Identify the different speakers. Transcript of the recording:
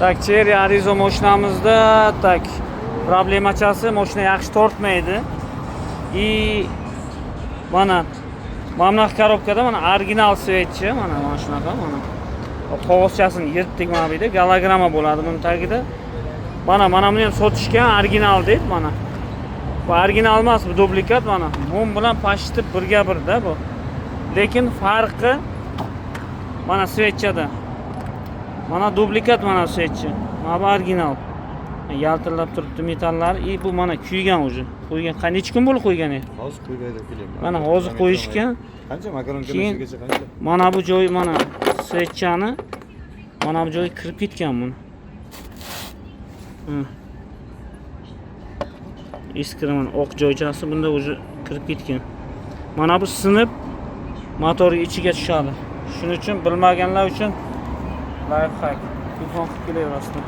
Speaker 1: Tak, Cherry Arizo mashinamizda tak problemachasi, mashina yaxshi tortmaydi. Mana bunaqa korobkada mana original svetchi, mana shunaqa mana. Qog'ozchasini yirtdik mana bu yerda, gologramma bo'ladi buni tagida. Mana buni ham sotishgan original deb mana. Bu original emas, bu dublikat mana. Bu bilan почти birga birda bu. Lekin farqi mana svetchada. Mana dublikat mana svetchi. Mana bu original. Yaltirlab turibdi metallari. Bu mana kuygan уже. Qo'ygan qancha kun bo'lib qo'ygan edi?
Speaker 2: Hozir qo'ygayda keling.
Speaker 1: Mana hozir qo'yishgan.
Speaker 2: Qancha makaron kelishgacha qancha?
Speaker 1: Mana bu joyi mana svetchani mana bu joyi kirib ketgan buni. Iskirman oq joychasi bunda уже kirib ketgan. Mana bu sinib motorning ichiga tushadi. Shuning uchun bilmaganlar uchun lifehack. Telefon qilib kelaverasizlar.